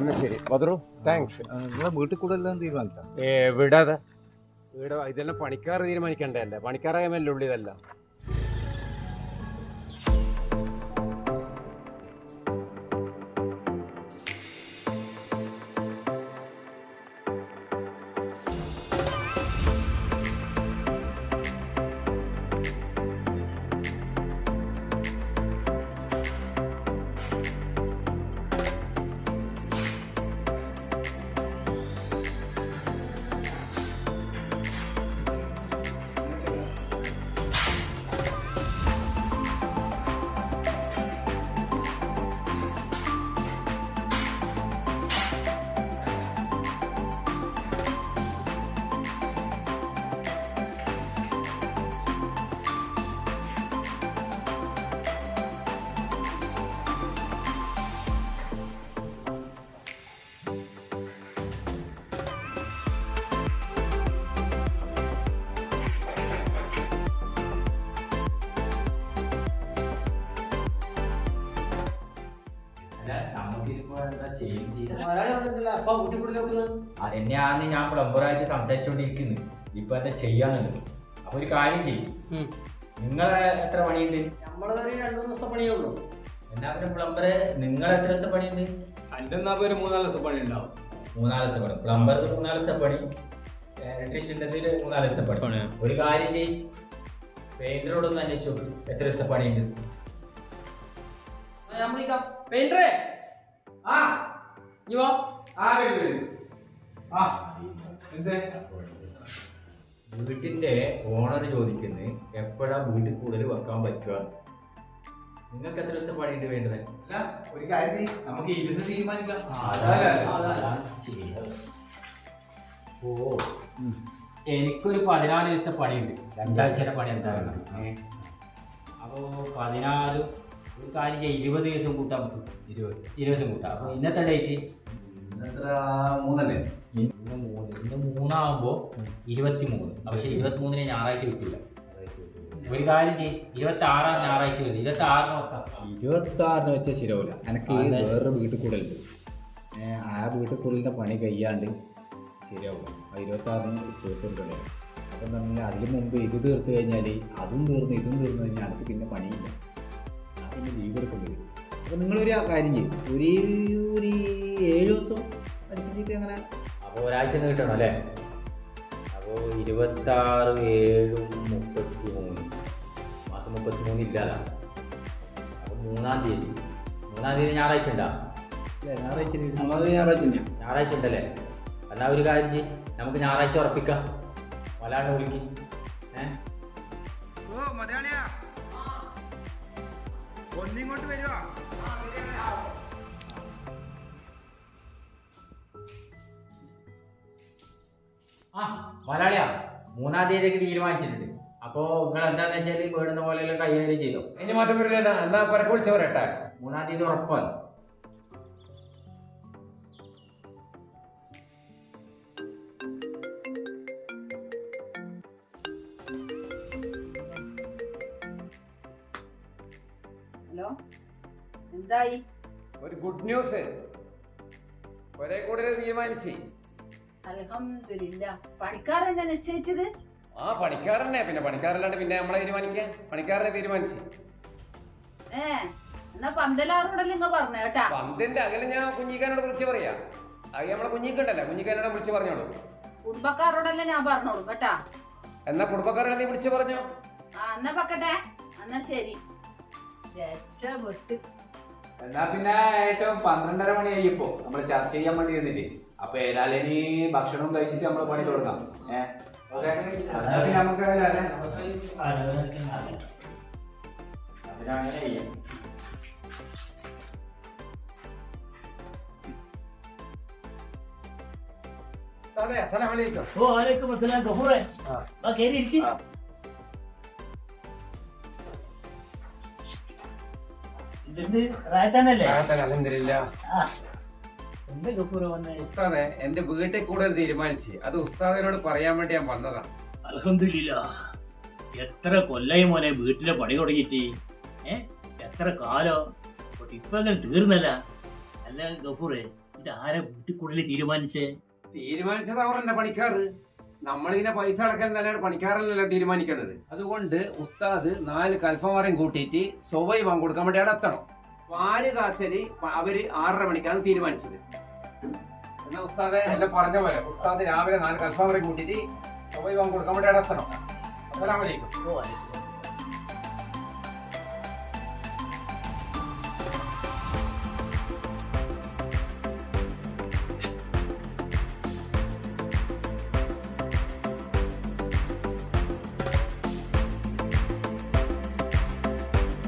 എന്നാ ശരി ബദറു, താങ്ക്സ്. നിങ്ങളെ വീട്ടിൽ കൂടെ എല്ലാം തീരുമാനിക്കാം. വിടാതെ വീട് ഇതെല്ലാം പണിക്കാർ തീരുമാനിക്കണ്ടേ? അല്ലേ പണിക്കാരായ മേലെ ഉള്ളി ഇതെല്ലാം. അതെന്നെയാന്ന് ഞാൻ പ്ലംബറായിട്ട് സംസാരിച്ചോണ്ടിരിക്കുന്നത്. ഇപ്പൊ എന്താ ചെയ്യാന്നുള്ളത്. അപ്പൊ ഒരു കാര്യം ചെയ്യും, നിങ്ങളെ എത്ര പണിയുണ്ട്? നമ്മളതൊരു 2-3 ദിവസത്തെ പണിയേ ഉള്ളൂ. എന്നാ പിന്നെ പ്ലംബറെ നിങ്ങൾ എത്ര ദിവസത്തെ പണിയുണ്ട്? എൻ്റെ എന്നാ ഒരു 3-4 ദിവസം പണി ഉണ്ടാവും. 3-4 ദിവസത്തെ പണി. പ്ലംബർക്ക് 3-4 ദിവസത്തെ പണി, ഇലക്ട്രീഷ്യൻ്റെ 3-4 ദിവസത്തെ പണി. ഒരു കാര്യം ചെയ്യും, പെയിന്ററോടൊന്ന് അന്വേഷിച്ചു നോക്ക് എത്ര ദിവസത്തെ പണിയുണ്ട്. പെയിന്ററേ, ആ ഇവോ വീട്ടിന്റെ ഓണർ ചോദിക്കുന്നത് എപ്പോഴാ വീട്ടിൽ കൂടുതൽ വെക്കാൻ പറ്റുക. നിങ്ങൾക്ക് എത്ര ദിവസത്തെ പണിയുണ്ട് വേണ്ടത്? ഒരു കാര്യം നമുക്ക് ഇരുന്ന് തീരുമാനിക്കാം. ഓ, എനിക്കൊരു 14 ദിവസത്തെ പണിയുണ്ട്. 2 ആഴ്ചയുടെ പണി എന്തായാലും. അപ്പോ 14 ഒരു കാര്യം ചെയ്യാം, 20 ദിവസം കൂട്ടാം. നമുക്ക് 20 ദിവസം കൂട്ടാം. അപ്പൊ ഇന്നത്തെ ഡേറ്റ് 3 ഇന്ന് 3 ആകുമ്പോൾ 23. പക്ഷെ 23 ഞായറാഴ്ച കിട്ടില്ല. ഒരു കാര്യം ചെയ്യും, 26 ഞായറാഴ്ച വരും. 26 നോക്കാം. 26 വെച്ചാൽ ശരിയാവില്ല. എനിക്ക് വേറൊരു വീട്ടിൽ കൂടലുണ്ട്. ആ വീട്ടിൽ കൂടലിൻ്റെ പണി കഴിയാണ്ട് ശരിയാവില്ല. 26 തീർത്തെടുക്കണ്ടേ. അപ്പം തന്നെ അതിന് മുമ്പ് ഇത് തീർത്ത് കഴിഞ്ഞാൽ അതും തീർന്ന് ഇതും തീർന്ന് കഴിഞ്ഞാൽ എനിക്ക് പിന്നെ പണിയില്ല. പിന്നെ ലീവ് എടുക്കേണ്ടി വരും. അപ്പോൾ നിങ്ങളൊരു കാര്യം ചെയ്യും, ഒരു 7 ദിവസം അടുപ്പിച്ചിട്ട് അങ്ങനെ. അപ്പോൾ ഒരാഴ്ച കിട്ടണം അല്ലേ? അപ്പോൾ 26, 7, 33 മാസം 33 ഇല്ലല്ലോ. അപ്പോൾ 3-ാം തീയതി ഞായറാഴ്ച ഉണ്ടാ? ഞായറാഴ്ച ഉണ്ടല്ലേ? എന്നാൽ ഒരു കാര്യം ചെയ്യും, നമുക്ക് ഞായറാഴ്ച ഉറപ്പിക്കാം. വല്ലാണ്ട് വിളിക്കും. ഒന്നിങ്ങോട്ട് വരുവാ. മലയാളിയാ, 3-ാം തീയതിക്ക് തീരുമാനിച്ചിട്ടുണ്ട്. അപ്പോ നിങ്ങൾ എന്താന്ന് വെച്ചാൽ വീടുന്ന പോലെ കൈകാര്യം ചെയ്തോ. ഇനി മാറ്റം വരില്ല. എന്നാ പരക്ക് വിളിച്ച പറയട്ടെ. 3-ാം തീയതി ഉറപ്പാണ്. ഹലോ, എന്തായി? ഒരു ഗുഡ് ന്യൂസ്, ഒരേ കൂടുതൽ തീരുമാനിച്ചു. അൽഹംദുലില്ലാ. പണിക്കാരെന്താ നിശ്ചയിച്ചത്? ആ പണിക്കാരനെ, പിന്നെ പണിക്കാരല്ലാണ്ട് പിന്നെ നമ്മളെ തീരുമാനിക്കാം. പണിക്കാരനെ തീരുമാനിച്ചു. എന്നാ പന്തലാറോടെല്ലാം ഇങ്ങ പറഞ്ഞ കേട്ടാ. പന്തിന്റെ അകലെ ഞാൻ കുഞ്ഞിക്കാനോട് വിളിച്ച് പറയാ. അത് നമ്മളെ കുഞ്ഞിക്കണ്ടല്ലേ, കുഞ്ഞിക്കാനോട് വിളിച്ച് പറഞ്ഞോളൂ. കുടുംബക്കാരോടെല്ലാം ഞാൻ പറഞ്ഞോളൂ കേട്ടാ. എന്നാ കുടുംബക്കാരനെ നീ വിളിച്ച് പറഞ്ഞോ. എന്നാ പക്കട്ടെ. എന്നാ ശരി. രക്ഷപ്പെട്ടു. എന്നാ പിന്നെ ഏകദേശം 12:30 മണി കഴിയപ്പോ നമ്മൾ ചർച്ച ചെയ്യാൻ വേണ്ടി ഇരുന്നില്ലേ. അപ്പൊ ഏതായാലും ഇനി ഭക്ഷണവും കഴിച്ചിട്ട് നമ്മൾ പണി തുടങ്ങാം. നമുക്ക് ഉസ്താദെ, എന്റെ വീട്ടിൽ കൂടുതൽ തീരുമാനിച്ച് അത് ഉസ്താദിനോട് പറയാൻ വേണ്ടി ഞാൻ വന്നതാണ്. അൽഹംദുലില്ലാ. എത്ര കൊല്ലായി മോനെ വീട്ടിലെ പണി തുടങ്ങിയിട്ട്? എത്ര കാലം ഇപ്പൊ അങ്ങനെ തീർന്നല്ല. അല്ല ഗഫൂറെ, ഇതാരെ വീട്ടിൽ കൂടുതൽ തീരുമാനിച്ചേ? തീരുമാനിച്ചത് അവർ തന്നെ പണിക്കാറ്. നമ്മളിതിനെ പൈസ അടക്കാൻ തന്നെയാണ് പണിക്കാറല്ലല്ലോ തീരുമാനിക്കുന്നത്. അതുകൊണ്ട് ഉസ്താദ് 4 കൽഫമാരെയും കൂട്ടിയിട്ട് സ്വബൈ കൊടുക്കാൻ വേണ്ടി അവിടെ എത്തണം. പാല് കാച്ചല് അവര് 6:30 മണിക്കാണ് തീരുമാനിച്ചത്. എന്നാ ഉസ്താദെ എല്ലാം പറഞ്ഞ പോലെ ഉസ്താദ് രാവിലെ 4 കൽഫമാരെയും കൂട്ടിയിട്ട് സ്വബൈ കൊടുക്കാൻ വേണ്ടി അവിടെ എത്തണം. അസ്സലാമു അലൈക്കും.